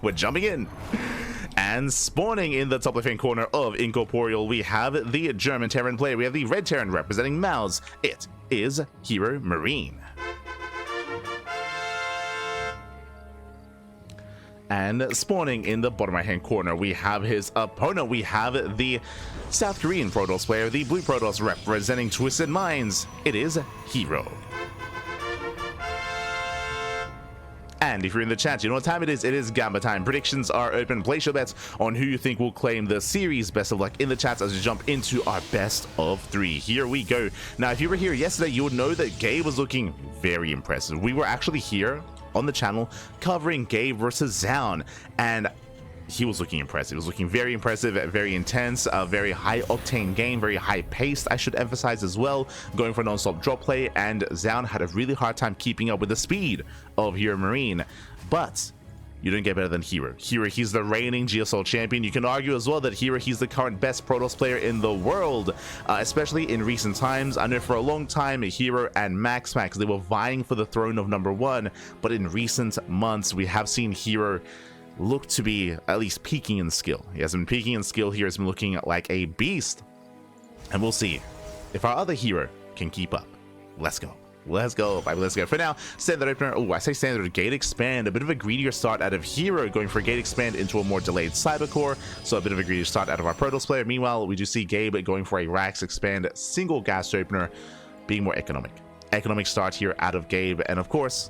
We're jumping in. And spawning in the top left-hand corner of Incorporeal, we have the German Terran player. We have the red Terran representing Mouse. It is HeRoMaRinE. And spawning in the bottom right-hand corner, we have his opponent. We have the South Korean Protoss player, the blue Protoss representing Twisted Minds. It is herO. And if you're in the chat, you know what time it is. It is Gamba time. Predictions are open. Place your bets on who you think will claim the series. Best of luck in the chats as we jump into our best of 3. Here we go. Now, if you were here yesterday, you would know that Gabe was looking very impressive. We were actually here on the channel covering Gabe versus Zaun, and he was looking impressive. He was looking very impressive, very intense, a very high octane game, very high paced, I should emphasize as well, going for non-stop drop play, and Zaun had a really hard time keeping up with the speed of HeRoMaRinE. But you don't get better than herO. He's the reigning GSL champion. You can argue as well that he's the current best Protoss player in the world, especially in recent times. I know for a long time, herO and MaxMax, they were vying for the throne of #1, but in recent months, we have seen herO look to be at least peaking in skill. He has been peaking in skill here. He's been looking like a beast, and we'll see if our other herO can keep up. Let's go. Let's go, baby, let's go. For now, standard opener. Oh, I say standard gate expand. A bit of a greedier start out of herO, going for a gate expand into a more delayed cybercore. So a bit of a greedier start out of our Protoss player. Meanwhile, we do see Gabe going for a Rax expand single gas opener, being more economic. Economic start here out of Gabe, and of course,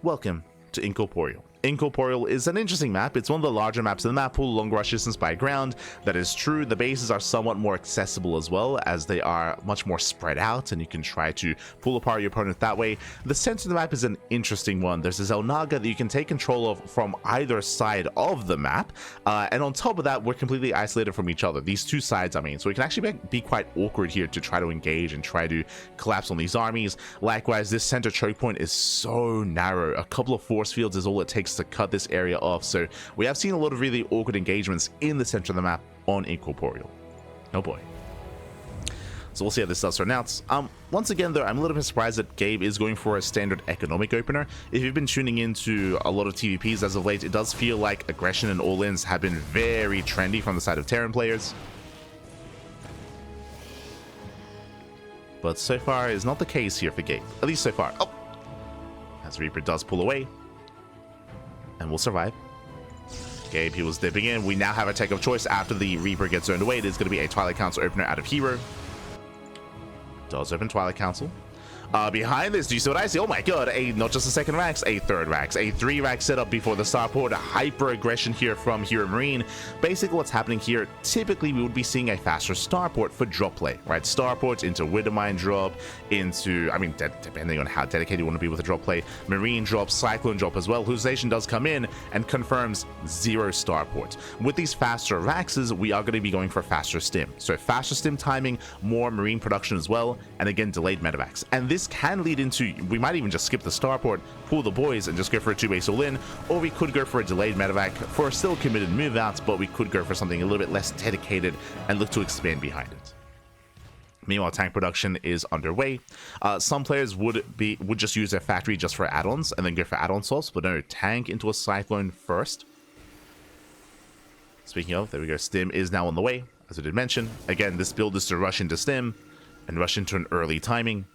welcome to Incorporeal. Incorporeal is an interesting map. It's one of the larger maps in the map pool, long rush distance by ground. That is true. The bases are somewhat more accessible as well, as they are much more spread out, and you can try to pull apart your opponent that way. The center of the map is an interesting one. There's a Xel'Naga that you can take control of from either side of the map, and on top of that, we're completely isolated from each other. These two sides, I mean, so it can actually be quite awkward here to try to engage and try to collapse on these armies. Likewise, this center choke point is so narrow. A couple of force fields is all it takes to cut this area off, so we have seen a lot of really awkward engagements in the center of the map on Incorporeal. Oh boy. So we'll see how this does turn out. Once again though, I'm a little bit surprised that Gabe is going for a standard economic opener. If you've been tuning into a lot of TVPs as of late, it does feel like aggression and all-ins have been very trendy from the side of Terran players. But so far is not the case here for Gabe, at least so far. Oh! As Reaper does pull away, and we'll survive. Gabe, he was dipping in. We now have a tech of choice after the Reaper gets zoned away. It is going to be a Twilight Council opener out of herO. Does open Twilight Council. Behind this, do you see what I see? Oh my god, not just a second Rax, a third Rax, a 3 Rax setup before the starport. Hyper aggression here from HeRoMaRinE. Basically what's happening here, typically we would be seeing a faster starport for drop play, right? Starport into Widowmine drop, into, I mean, depending on how dedicated you want to be with a drop play, Marine drop, Cyclone drop as well. Hallucination does come in and confirms 0 starport. With these faster Raxes, we are going to be going for faster stim. So faster stim timing, more Marine production as well, and again, delayed medevacs. And this can lead into, we might even just skip the starport, pull the boys, and just go for a 2-base all-in, or we could go for a delayed medevac for a still committed move out, but we could go for something a little bit less dedicated and look to expand behind it. Meanwhile, tank production is underway. Some players would just use their factory just for add-ons and then go for add-on swaps, but no, tank into a Cyclone first. Speaking of, there we go, stim is now on the way, as I did mention. Again, this build is to rush into stim and rush into an early timing.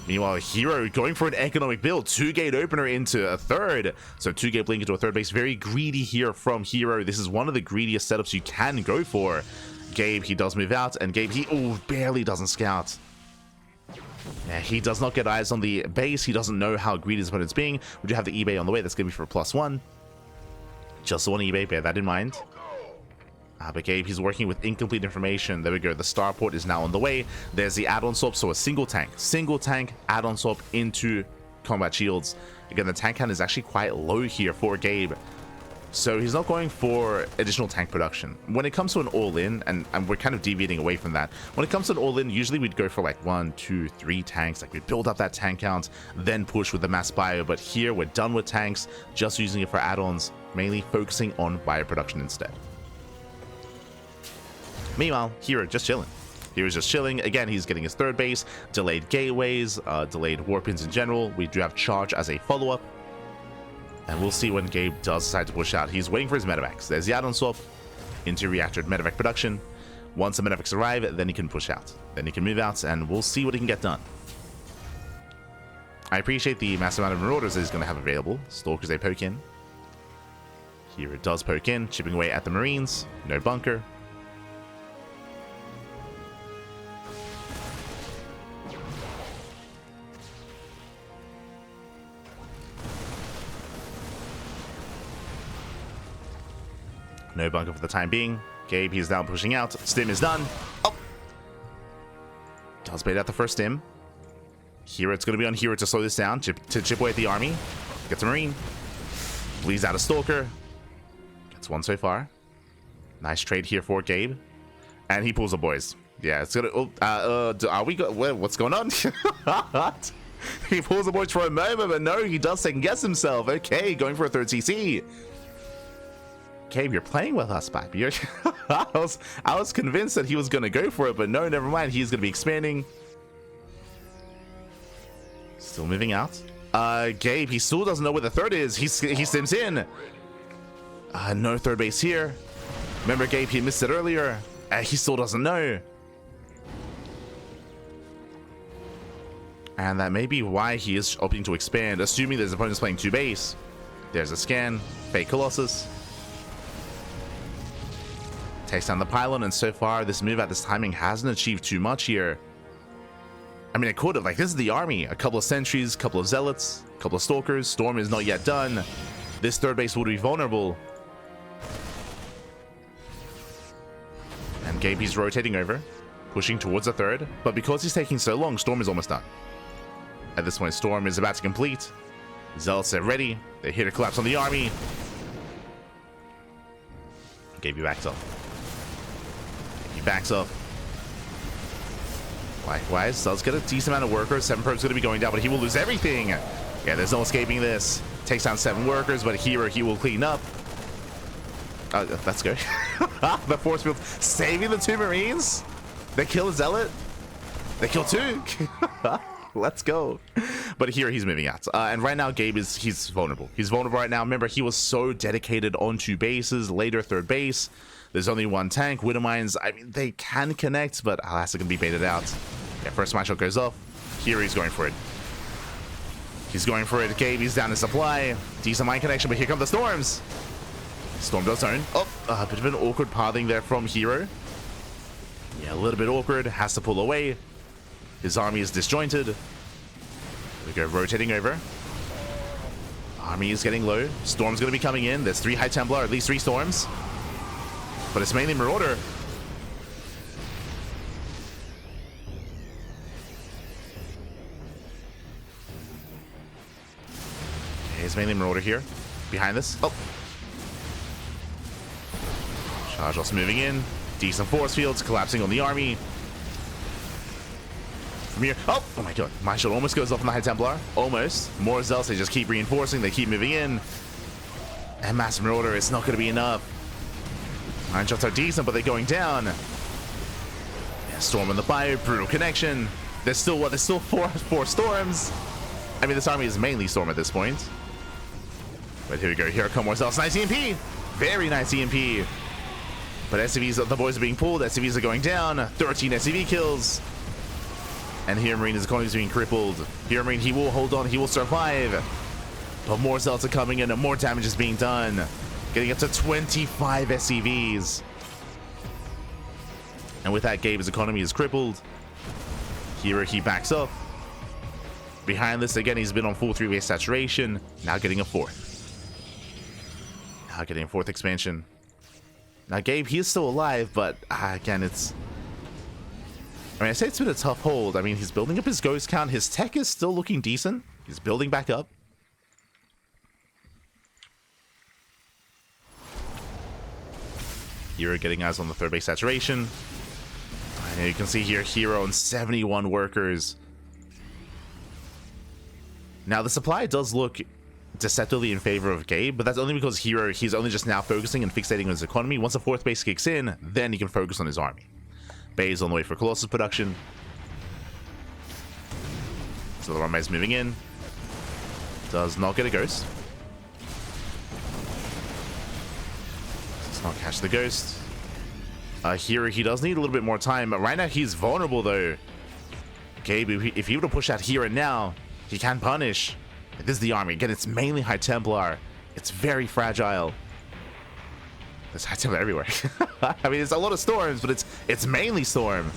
Meanwhile, herO going for an economic build, 2-gate opener into a third. So 2-gate blink into a third base. Very greedy here from herO. This is one of the greediest setups you can go for. Gabe, he does move out, and Gabe, he barely doesn't scout. Yeah, he does not get eyes on the base. He doesn't know how greedy his opponent's being. We do have the eBay on the way. That's going to be for a +1. Just the one eBay, bear that in mind. But Gabe, he's working with incomplete information. There we go. The starport is now on the way. There's the add-on swap, so a single tank add-on swap into combat shields. Again, the tank count is actually quite low here for Gabe, so he's not going for additional tank production. When it comes to an all-in, and we're kind of deviating away from that, when it comes to an all-in, usually we'd go for like 1, 2, 3 tanks. Like we'd build up that tank count, then push with the mass bio. But here we're done with tanks, just using it for add-ons, mainly focusing on bio production instead. Meanwhile, herO just chilling. hero's just chilling. Again, he's getting his third base, delayed gateways, delayed warpins in general. We do have charge as a follow-up. And we'll see when Gabe does decide to push out. He's waiting for his medevacs. There's the add-on swap into reactor medevac production. Once the medevacs arrive, then he can push out. Then he can move out, and we'll see what he can get done. I appreciate the massive amount of Marauders that he's going to have available. Stalkers, they poke in. Here it does poke in, chipping away at the Marines. No bunker. No bunker for the time being. Gabe, he's now pushing out. Stim is done. Oh! Does bait out the first stim. Here it's going to be on HeRo to slow this down, to chip away at the army. Gets a Marine. Bleeds out a Stalker. Gets one so far. Nice trade here for Gabe. And he pulls the boys. Yeah, it's going to... are we... what's going on? He pulls the boys for a moment, but no, he does second guess himself. Okay, going for a third CC. Gabe, you're playing with us, Pipe. I was convinced that he was going to go for it, but no, never mind. He's going to be expanding. Still moving out. Gabe, he still doesn't know where the third is. He stims in. No third base here. Remember, Gabe, he missed it earlier. He still doesn't know. And that may be why he is opting to expand, assuming there's opponents playing 2 base. There's a scan. Fake Colossus. Takes down the pylon, and so far this move at this timing hasn't achieved too much here. I mean, it could have. Like, this is the army. A couple of sentries, a couple of zealots, a couple of stalkers. Storm is not yet done. This third base would be vulnerable. And Gabe, he's rotating over, pushing towards the third. But because he's taking so long, Storm is almost done. At this point, Storm is about to complete. Zealots are ready. They're here to collapse on the army. Gabe, he backs up. He backs up. Likewise, does get a decent amount of workers. 7 probes going to be going down, but he will lose everything. Yeah, there's no escaping this. Takes down 7 workers, but HeRo, he will clean up. Let's go. The force field saving the 2 Marines. They kill a zealot. They kill 2. Let's go. But here he's moving out. And right now, Gabe he's vulnerable. He's vulnerable right now. Remember, he was so dedicated on 2 bases. Later, third base. There's only 1 tank. Widow Mines, I mean, they can connect, but Alaska can be baited out. Yeah, first matchup goes off. Here he's going for it. He's going for it. Gabe, he's down to supply. Decent mine connection, but here come the storms. Storm does own. Oh, a bit of an awkward pathing there from HeRo. Yeah, a little bit awkward. Has to pull away. His army is disjointed. We go rotating over. Army is getting low. Storm's going to be coming in. There's 3 High Templar, at least 3 Storms. But it's mainly Marauder. Okay, it's mainly Marauder here. Behind this. Oh. Charge also moving in. Decent force fields collapsing on the army. From here. Oh my god. My shield almost goes off on the High Templar. Almost. More zealots. They just keep reinforcing. They keep moving in. And Mass Marauder, it's not going to be enough. 9 shots are decent, but they're going down. Yeah, Storm on the bio. Brutal connection. There's still what? There's still four Storms. I mean, this army is mainly Storm at this point. But here we go. Here come more zealots. Nice EMP. Very nice EMP. But SCVs, the boys are being pulled. SCVs are going down. 13 SCV kills. And HeRoMaRiNE's economy is being crippled. HeRoMaRiNE, he will hold on. He will survive. But more zealots are coming in and more damage is being done. Getting up to 25 SCVs. And with that, Gabe's economy is crippled. HeRo, he backs up. Behind this, again, he's been on full 3-base saturation. Now getting a 4th. Now getting a 4th expansion. Now, Gabe, he is still alive, but again, it's... I mean, I say it's been a tough hold. I mean, he's building up his ghost count. His tech is still looking decent. He's building back up. HeRo getting eyes on the 3rd base saturation. And you can see here, HeRo and 71 workers. Now, the supply does look deceptively in favor of Gabe, but that's only because HeRo, he's only just now focusing and fixating on his economy. Once the 4th base kicks in, then he can focus on his army. Bay's on the way for Colossus production. So the runway is moving in. Does not get a ghost. Does not catch the ghost. Here, he does need a little bit more time. Right now, he's vulnerable, though. Gabe, if he were to push out here and now, he can punish. This is the army. Again, it's mainly High Templar. It's very fragile. There's High Templar everywhere. I mean, it's a lot of storms, but it's mainly storm.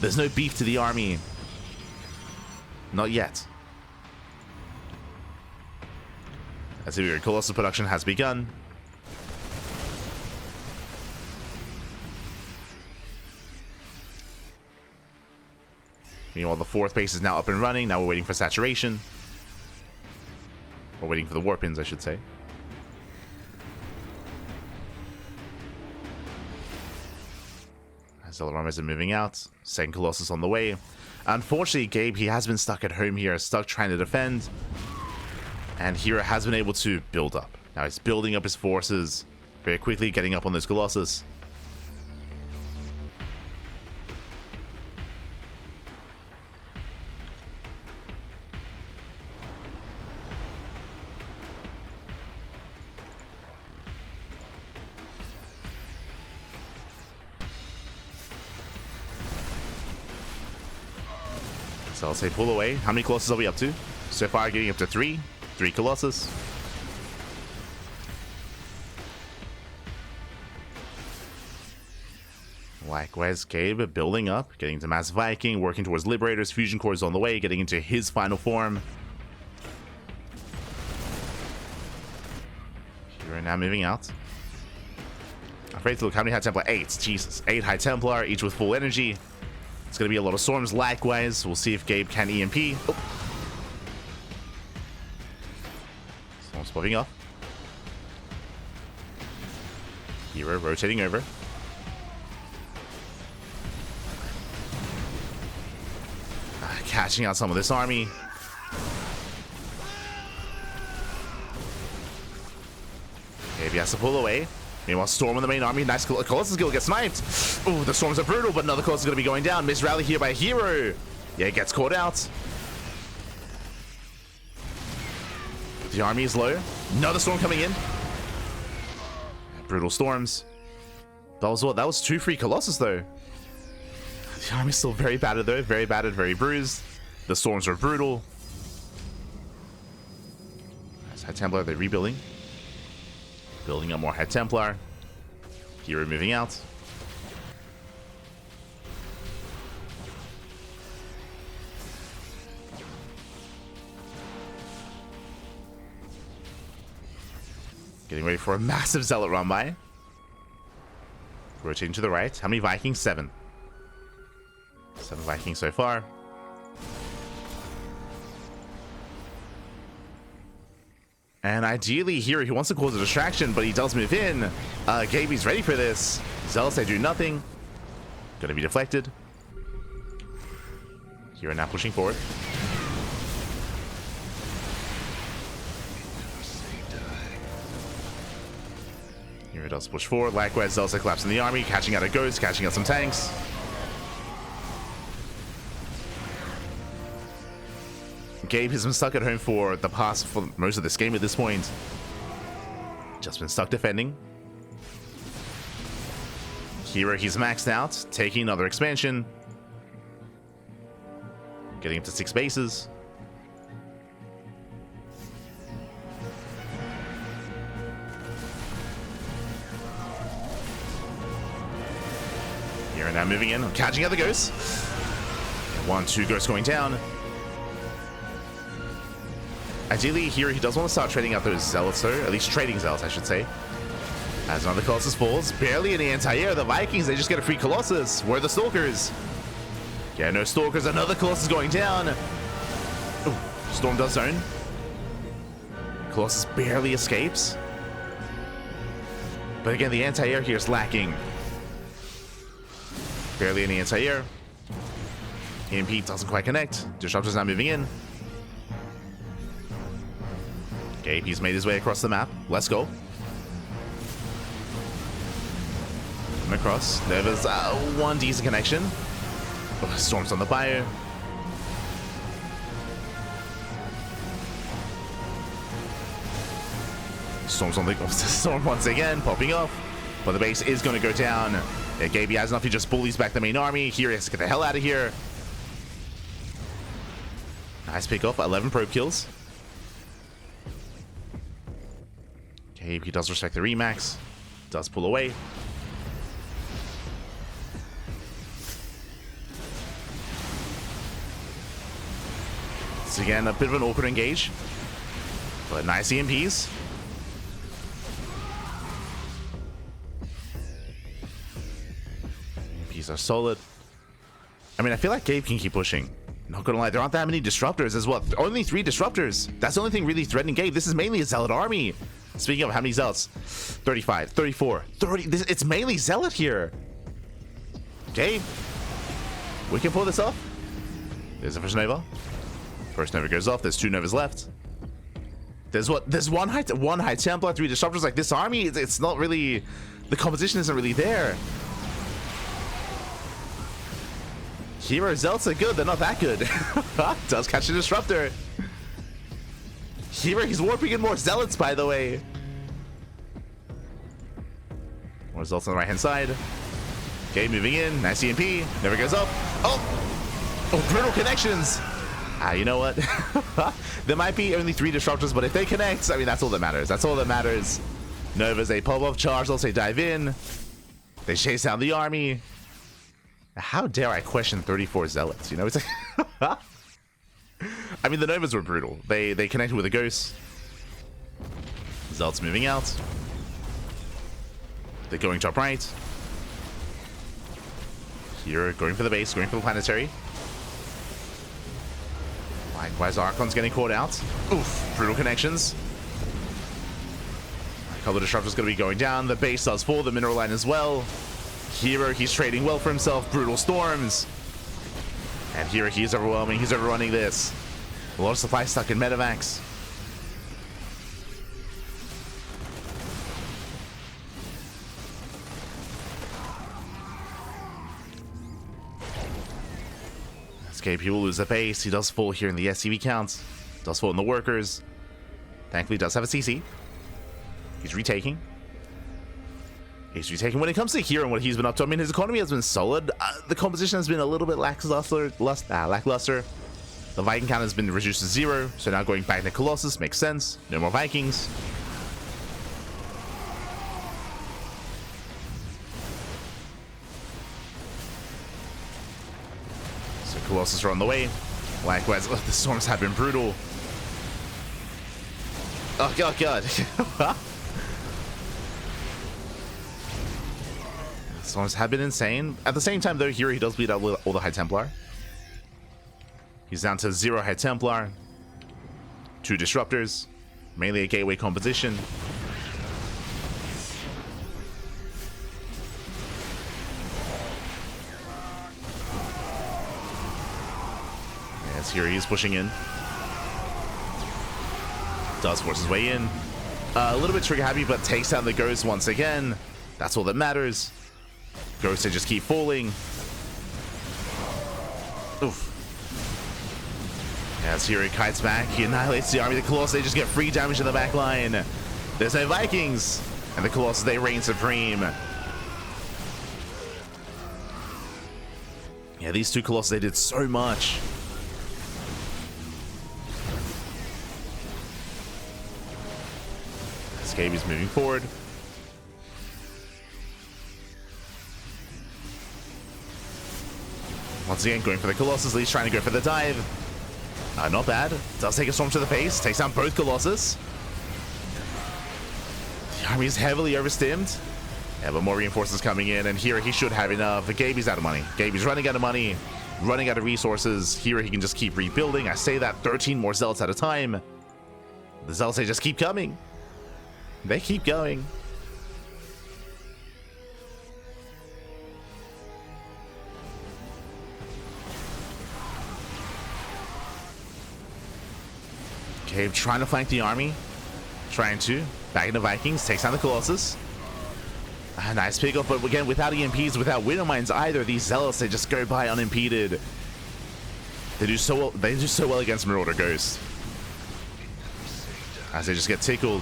There's no beef to the army. Not yet. As if Colossus production has begun. Meanwhile, the fourth base is now up and running. Now we're waiting for saturation. We're waiting for the warp pins, I should say. As Elramas are moving out. Second Colossus on the way. Unfortunately, Gabe, he has been stuck at home here, stuck trying to defend. And HeRo has been able to build up. Now he's building up his forces very quickly, getting up on those Colossus. So I'll say pull away. How many Colossus are we up to? So far, getting up to 3. 3 Colossus. Likewise, Gabe building up, getting to Mass Viking, working towards Liberators. Fusion Core is on the way, getting into his final form. HeRo now moving out. Afraid to look, how many High Templar? 8. Jesus. 8 High Templar, each with full energy. It's going to be a lot of storms. Likewise, we'll see if Gabe can EMP. Oh. Storms popping off. HeRo rotating over. Catching out some of this army. Gabe has to pull away. Meanwhile, Storm on the main army. Nice. Colossus Guild gets sniped. Oh, the Storms are brutal, but another Colossus is going to be going down. Missed rally here by HeRo. Yeah, gets caught out. The army is low. Another Storm coming in. Brutal Storms. That was what? That was 2 free Colossus, though. The army's still very battered, though. Very battered, very bruised. The Storms are brutal. As High Templar, they're rebuilding. Building up more High Templar. HeRo moving out. Getting ready for a massive Zealot run by. Rotating to the right. How many Vikings? 7. 7 Vikings so far. And ideally here, he wants to cause a distraction, but he does move in. Gaby's ready for this. Zealots, they do nothing. Gonna be deflected. HeRo now pushing forward. HeRo does push forward. Likewise, Zealots are collapsing the army, catching out a ghost, catching out some tanks. Gabe has been stuck at home for most of this game at this point. Just been stuck defending. HeRo, he's maxed out, taking another expansion. Getting up to 6 bases. HeRo now moving in, catching out the ghosts. 1, 2 ghosts going down. Ideally, here he does want to start trading out those Zealots, though. At least trading Zealots, I should say. As another Colossus falls. Barely in the anti-air. The Vikings, they just get a free Colossus. Where are the Stalkers? Yeah, no Stalkers. Another Colossus going down. Ooh, Storm does zone. Colossus barely escapes. But again, the anti-air here is lacking. Barely in the anti-air. EMP doesn't quite connect. Disruptor's now moving in. Okay, he's made his way across the map. Let's go. Come across. There's one decent connection. Oh, Storm's on the bio. Storm's on the Storm once again, popping off. But the base is going to go down. Yeah, Gabe has enough. He just bullies back the main army. Here he has to get the hell out of here. Nice pick off. 11 probe kills. Gabe, he does respect the remax. Does pull away. It's again a bit of an awkward engage. But nice EMPs. EMPs are solid. I mean, I feel like Gabe can keep pushing. Not gonna lie, there aren't that many disruptors as well. Only 3 disruptors. That's the only thing really threatening Gabe. This is mainly a Zealot army. Speaking of how many Zealots, 35, 34, 30. It's mainly Zealot here. Gabe, we can pull this off. There's the first Nova. First Nova goes off. There's 2 Novas left. There's what? There's one high Templar, 3 disruptors. Like this army, it's not really. The composition isn't really there. HeRo Zealots are good. They're not that good. Does catch a disruptor. HeRo, he's warping in more Zealots, by the way. More Zealots on the right hand side. Okay, moving in. Nice EMP. Never goes up. Oh, brutal connections. You know what? There might be only 3 disruptors, but if they connect, I mean, that's all that matters. That's all that matters. Novas, they pop off, charge, they'll say dive in. They chase down the army. How dare I question 34 Zealots? You know, it's like... I mean, the Novas were brutal. They connected with a ghost. Zealots moving out. They're going top right. Here, going for the base, going for the planetary. Likewise, Archon's getting caught out. Oof, brutal connections. A couple of disruptors going to be going down. The base does fall, the mineral line as well. HeRo, he's trading well for himself. Brutal storms. And HeRo, he's overwhelming. He's overrunning this. A lot of supply stuck in medevacs. Escape, he will lose the base. He does fall here in the SCV counts. Does fall in the workers. Thankfully, does have a CC. He's retaking. He's retaking. When it comes to HeRo and what he's been up to, I mean, his economy has been solid. The composition has been a little bit lackluster. The Viking count has been reduced to 0, so now going back to Colossus makes sense. No more Vikings. So Colossus are on the way. Likewise, the storms have been brutal. Oh god. Storms have been insane. At the same time, though, here he does bleed out all the High Templar. He's down to 0 High Templar, 2 disruptors, mainly a gateway composition. Yes, here he is pushing in. Does force his way in. A little bit trigger happy, but takes down the ghost once again. That's all that matters. Ghosts, they just keep falling. Oof. As here he kites back, he annihilates the army. The Colossus, they just get free damage in the back line. There's no Vikings, and the Colossus, they reign supreme. Yeah, these 2 Colossus, they did so much. Escape is moving forward. Once again, going for the Colossus. Lee's trying to go for the dive. Not bad. Does take a storm to the face. Takes down both Colossus. The army is heavily overstimmed. Yeah, but more reinforcements coming in. And here he should have enough. But Gaby's out of money. Gaby's running out of money. Running out of resources. Here he can just keep rebuilding. I say that 13 more Zealots at a time. The Zealots, they just keep coming. They keep going. Okay, trying to flank the army. Trying to. Back into Vikings. Takes down the Colossus. Nice pick up, but again, without EMPs, without Widow Mines either, these Zealots, they just go by unimpeded. They do so well against Marauder Ghost. As they just get tickled.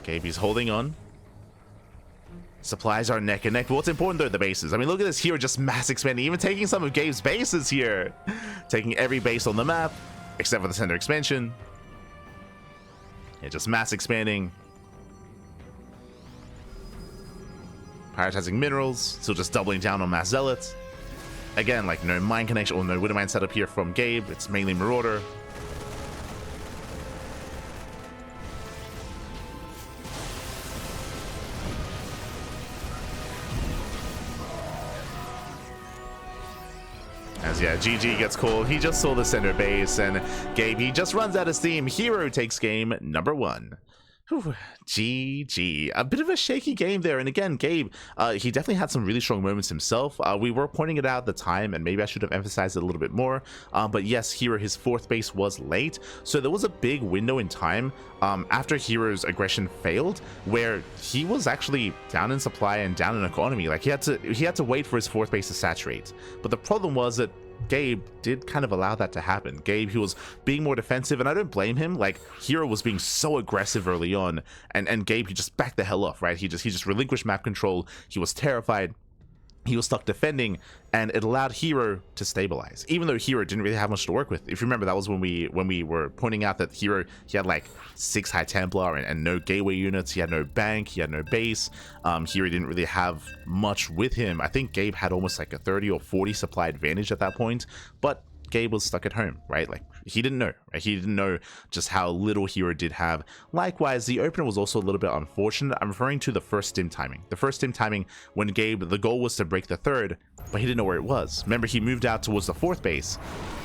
Gabe, he's holding on. Supplies are neck and neck. But what's important though, the bases. I mean, look at this here, just mass expanding, even taking some of Gabe's bases here. Taking every base on the map, except for the center expansion. Yeah, just mass expanding. Prioritizing minerals, still just doubling down on mass zealots. Again, like no mine connection or no widow mine setup here from Gabe. It's mainly Marauder. As yeah, GG gets called. He just saw the center base, and Gabe, he just runs out of steam. HeRo takes game number 1. Whew, GG. A bit of a shaky game there. And again, Gabe, he definitely had some really strong moments himself. We were pointing it out at the time, and maybe I should have emphasized it a little bit more. But yes, HeRo, his 4th base was late. So there was a big window in time after HeRo's aggression failed, where he was actually down in supply and down in economy. Like he had to wait for his 4th base to saturate. But the problem was that Gabe did kind of allow that to happen. Gabe, he was being more defensive, and I don't blame him. Like HeRo was being so aggressive early on, and Gabe, he just backed the hell off, right? He just relinquished map control. He was terrified. He was stuck defending, and it allowed HeRo to stabilize, even though HeRo didn't really have much to work with. If you remember, that was when we were pointing out that HeRo, he had like 6 High Templar and no gateway units. He had no bank, he had no base. HeRo didn't really have much with him. I think Gabe had almost like a 30 or 40 supply advantage at that point, but Gabe was stuck at home, right? Like he didn't know, right? He didn't know just how little HeRo did have. Likewise, the opener was also a little bit unfortunate. I'm referring to the first stim timing. The first stim timing when Gabe, the goal was to break the 3rd, but he didn't know where it was. Remember, he moved out towards the 4th base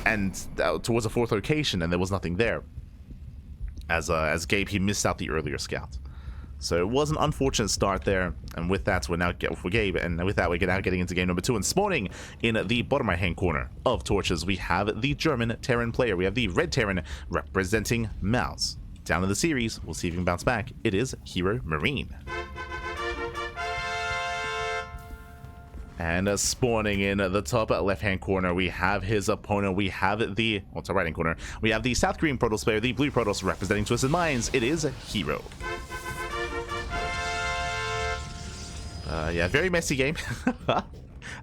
and towards the 4th location, and there was nothing there. As Gabe, he missed out the earlier scout. So it was an unfortunate start there, and with that, we're now for Gabe, and with that, we're now getting into game number 2. And spawning in the bottom right-hand corner of torches, we have the German Terran player. We have the red Terran representing Mouse. Down in the series, we'll see if he can bounce back. It is HeRoMaRinE. And spawning in the top left-hand corner, we have his opponent. We have the, well, top right-hand corner, we have the South Korean Protoss player, the blue Protoss representing Twisted Minds. It is HeRo. Yeah, very messy game. At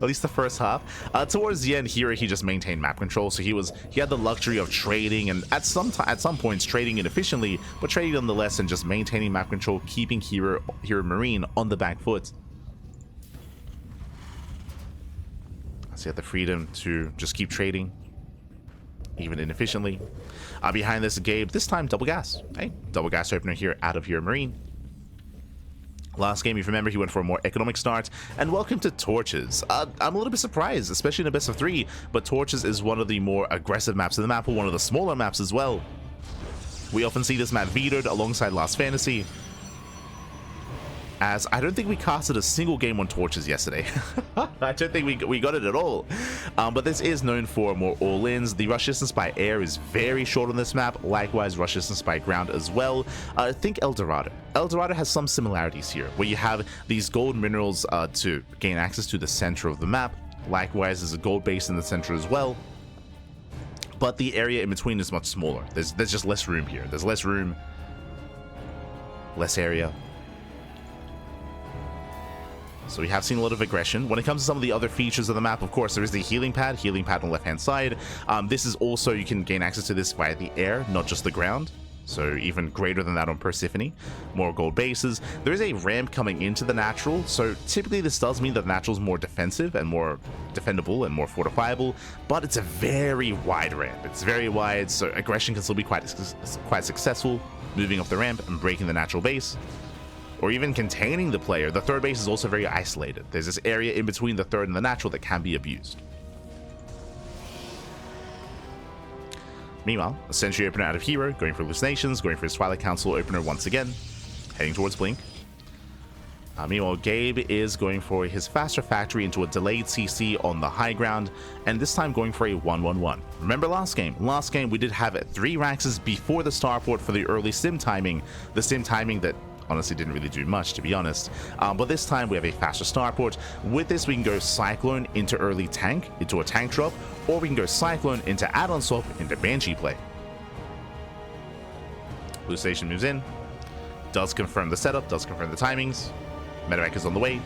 least the first half. Towards the end here, he just maintained map control, so he had the luxury of trading, and at some points trading inefficiently, but trading nonetheless and just maintaining map control, keeping HeRoMaRinE on the back foot. So he had the freedom to just keep trading, even inefficiently. Behind this, Gabe, this time double gas. Hey, double gas opener here out of HeRoMaRinE. Last game, if you remember, he went for a more economic start. And welcome to Torches. I'm a little bit surprised, especially in a best of 3, but Torches is one of the more aggressive maps in the map, or one of the smaller maps as well. We often see this map vetoed alongside Last Fantasy, as I don't think we casted a single game on Torches yesterday. I don't think we got it at all. But this is known for more all-ins. The rush distance by air is very short on this map. Likewise, rush distance by ground as well. Think El Dorado. El Dorado has some similarities here, where you have these gold minerals to gain access to the center of the map. Likewise, there's a gold base in the center as well. But the area in between is much smaller. There's just less room here. There's less room, less area. So we have seen a lot of aggression. When it comes to some of the other features of the map, of course, there is the healing pad on the left-hand side. This is also, you can gain access to this via the air, not just the ground. So even greater than that on Persephone. More gold bases. There is a ramp coming into the natural, so typically this does mean that the natural is more defensive and more defendable and more fortifiable, but it's a very wide ramp. It's very wide, so aggression can still be quite successful, moving off the ramp and breaking the natural base, or even containing the player. The 3rd base is also very isolated. There's this area in between the 3rd and the natural that can be abused. Meanwhile, a Sentry opener out of HeRo, going for Hallucinations, going for his Twilight Council opener once again, heading towards Blink. Meanwhile, Gabe is going for his Faster Factory into a delayed CC on the high ground, and this time going for a 1-1-1. Remember last game? Last game we did have 3 Raxes before the starport for the early sim timing. The sim timing that honestly didn't really do much, to be honest. But this time we have a faster starport. With this, we can go Cyclone into early tank, into a tank drop, or we can go Cyclone into add-on swap into Banshee play. Blue Station moves in. does confirm the setup, does confirm the timings. Medevac is on the way.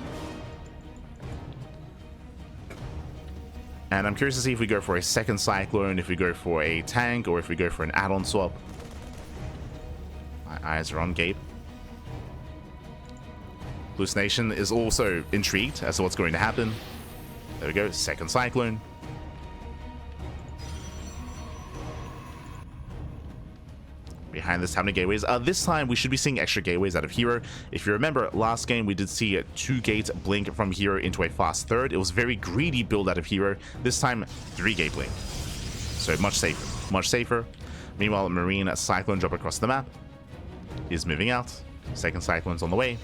And I'm curious to see if we go for a second Cyclone, if we go for a tank, or if we go for an add-on swap. My eyes are on Gabe. Hallucination is also intrigued as to what's going to happen. There we go, second Cyclone. Behind this, how many gateways? This time we should be seeing extra gateways out of HeRo. If you remember, last game we did see a 2-gate blink from HeRo into a fast third. It was very greedy build out of HeRo. This time, 3-gate blink. So much safer. Much safer. Meanwhile, Marine Cyclone drop across the map is moving out. Second Cyclone's on the way.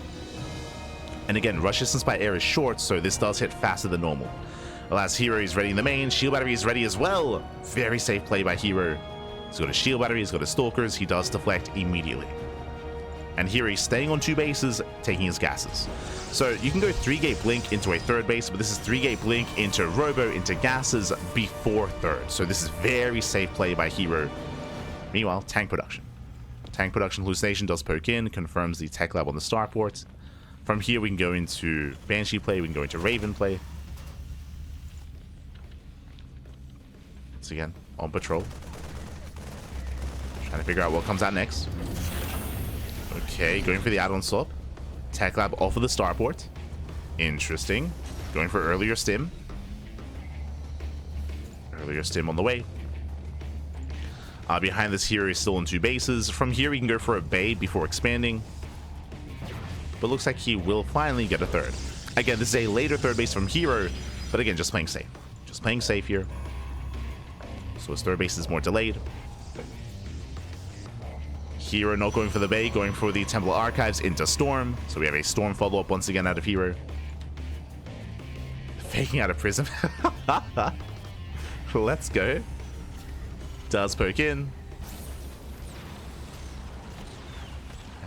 And again, rush distance by air is short, so this does hit faster than normal. Well, as HeRo is ready in the main, shield battery is ready as well. Very safe play by HeRo. He's got a shield battery, he's got his stalkers, he does deflect immediately. And here he's staying on 2 bases, taking his gases. So you can go 3-gate blink into a 3rd base, but this is 3-gate blink into robo, into gases before 3rd. So this is very safe play by HeRo. Meanwhile, tank production. Tank production, hallucination does poke in, confirms the tech lab on the starport. From here we can go into Banshee play, we can go into Raven play. Once again, on patrol. Trying to figure out what comes out next. Okay, going for the add-on swap. Tech lab off of the starport. Interesting. Going for earlier stim. Earlier stim on the way. Behind this here is still on 2 bases. From here we can go for a bait before expanding. But looks like he will finally get a 3rd. Again, this is a later 3rd base from HeRo, but again, just playing safe. Just playing safe here. So his 3rd base is more delayed. HeRo not going for the bait, going for the Temple Archives into Storm. So we have a Storm follow-up once again out of HeRo. Faking out of Prism. Let's go. Does poke in.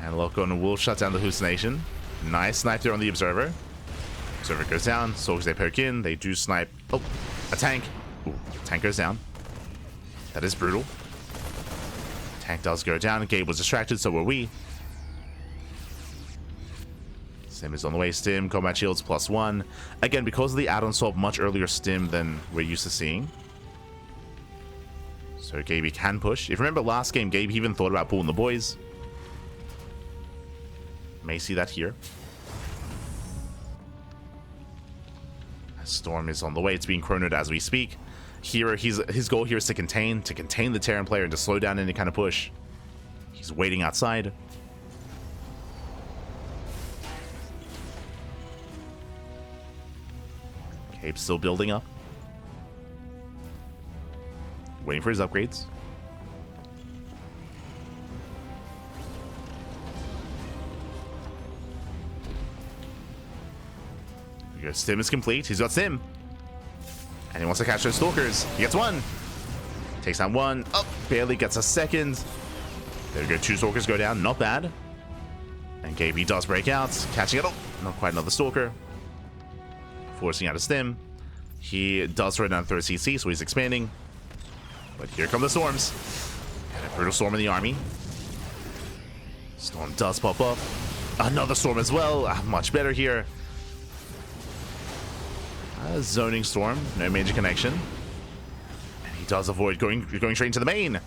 And lock on will shut down the hallucination. Nice snipe there on the Observer. Observer goes down. Soldiers, they poke in. They do snipe. Oh, a tank. Ooh, tank goes down. That is brutal. Tank does go down. Gabe was distracted, so were we. Stim is on the way. Stim, combat shields +1. Again, because of the add-on swap, much earlier stim than we're used to seeing. So Gabe can push. If you remember last game, Gabe even thought about pulling the boys. May see that here. Storm is on the way. It's being chronoed as we speak. HeRo, his goal here is to contain the Terran player and to slow down any kind of push. He's waiting outside. Gabe's still building up. Waiting for his upgrades. Here we go. Stim is complete. He's got Stim. And he wants to catch those stalkers. He gets 1. Takes down 1. Oh, barely gets a 2nd. There we go. 2 stalkers go down. Not bad. And Gabe does break out. Catching it. Oh, not quite another stalker. Forcing out a Stim. He does throw down 3rd CC, so he's expanding. But here come the storms. And a brutal storm in the army. Storm does pop up. Another storm as well. Much better here. Zoning storm, no major connection. And he does avoid going straight into the main.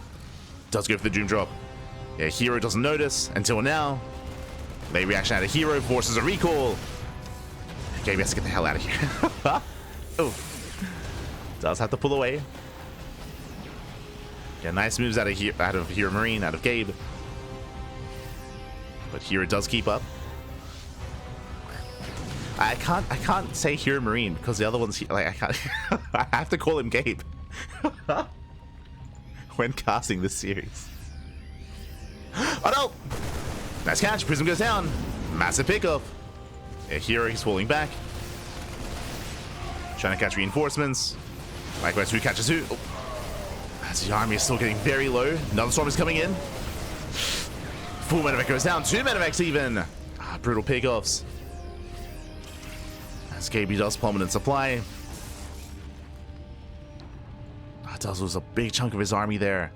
Does go for the Doom drop. Yeah, HeRo doesn't notice until now. Late reaction out of HeRo forces a recall. Gabe has to get the hell out of here. Oh, does have to pull away. Yeah, nice moves out of HeRoMaRinE, out of Gabe. But HeRo does keep up. I can't say HeRoMaRinE because the other one's like I can't. I have to call him Gabe when casting this series. Oh no! Nice catch. Prism goes down. Massive pickup. Yeah, HeRo, he's falling back. Trying to catch reinforcements. Likewise, who catches who? Oh. As the army is still getting very low. Another storm is coming in. Full medevac goes down. 2 medevacs even. Brutal pickoffs. As KB does plummet in supply. Does lose a big chunk of his army there.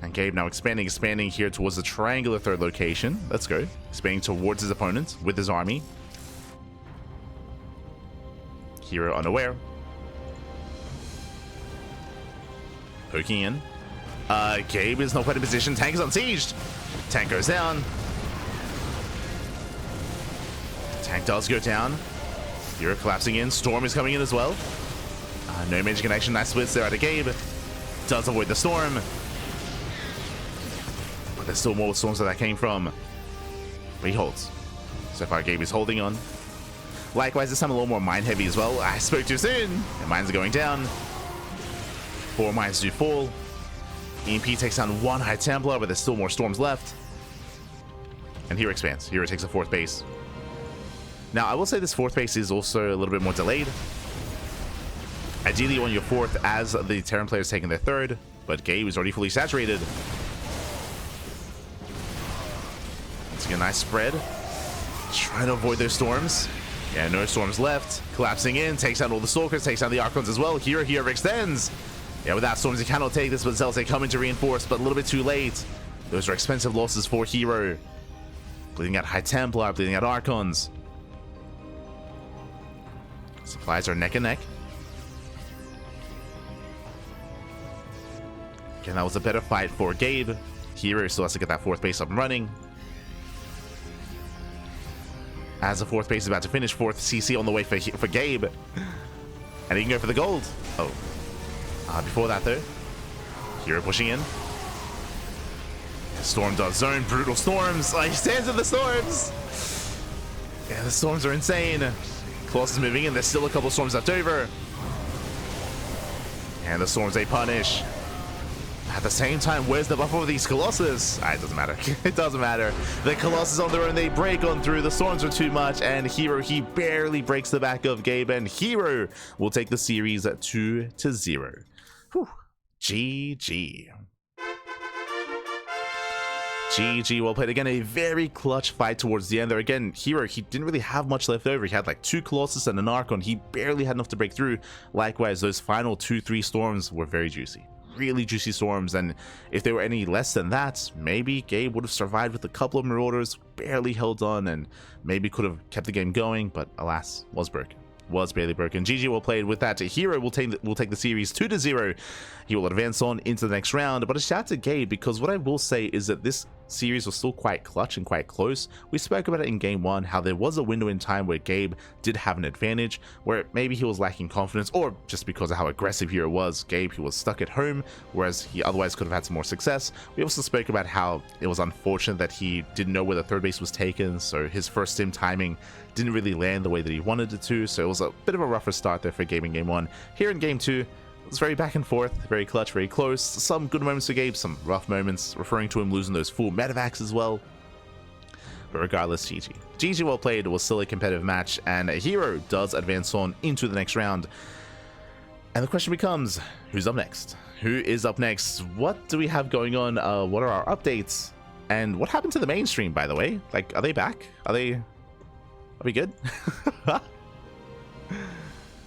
And Gabe now expanding here towards the triangular third location. Let's go. Expanding towards his opponent with his army. HeRo unaware. Poking in. Gabe is not quite in position. Tank is unsieged. Tank goes down. Tank does go down. HeRo collapsing in. Storm is coming in as well. No major connection. Nice splits there out of Gabe. Does avoid the storm. But there's still more storms where that came from. But he holds. So far, Gabe is holding on. Likewise, this time a little more mine heavy as well. I spoke too soon. And mines are going down. 4 mines do fall. EMP takes down 1 High Templar, but there's still more storms left. And HeRo expands. HeRo takes a 4th base. Now, I will say this 4th base is also a little bit more delayed. Ideally, you want your 4th as the Terran player is taking their 3rd, but Gabe is already fully saturated. Let's get a nice spread. Trying to avoid those storms. Yeah, no storms left. Collapsing in, takes down all the Stalkers, takes down the Archons as well. HeRo extends. Yeah, without storms, he cannot take this, but Zealous come in to reinforce, but a little bit too late. Those are expensive losses for HeRo. Bleeding out High Templar, bleeding out Archons. Supplies are neck and neck. Again, that was a better fight for Gabe. HeRo still has to get that 4th base up and running. As the 4th base is about to finish, 4th CC on the way for Gabe. And he can go for the gold. Oh. Before that, though, HeRo pushing in. Storm does zone. Brutal storms. He stands in the storms. Yeah, the storms are insane. Colossus is moving in. There's still a couple storms left over. And the storms, they punish. At the same time, where's the buff over these Colossus? It doesn't matter. It doesn't matter. The Colossus on their own, they break on through. The storms are too much, and HeRo, he barely breaks the back of Gabe, and HeRo will take the series 2-0. Whew. GG. GG, well played. Again, a very clutch fight towards the end there. Again, HeRo, he didn't really have much left over. He had like 2 Colossus and an Archon. He barely had enough to break through. Likewise, those final 2-3 storms were very juicy. Really juicy storms, and if they were any less than that, maybe Gabe would have survived with a couple of Marauders, barely held on, and maybe could have kept the game going, but alas, was broken. Was barely broken. GG, well played. With that, HeRo will take the series 2-0. He will advance on into the next round, but a shout out to Gabe, because what I will say is that this series was still quite clutch and quite close. We spoke about it in game 1, how there was a window in time where Gabe did have an advantage, where maybe he was lacking confidence, or just because of how aggressive HeRo was. Gabe, he was stuck at home, whereas he otherwise could have had some more success. We also spoke about how it was unfortunate that he didn't know where the 3rd base was taken, so his first stim timing didn't really land the way that he wanted it to, so it was a bit of a rougher start there for Gabe in game 1. Here in game 2, it was very back and forth, very clutch, very close. Some good moments for Gabe, some rough moments, referring to him losing those full medevacs as well. But regardless, GG. GG, well played. It was still a competitive match, and HeRo does advance on into the next round. And the question becomes, who's up next? Who is up next? What do we have going on? What are our updates? And what happened to the mainstream, by the way? Like, are they back? Are we good?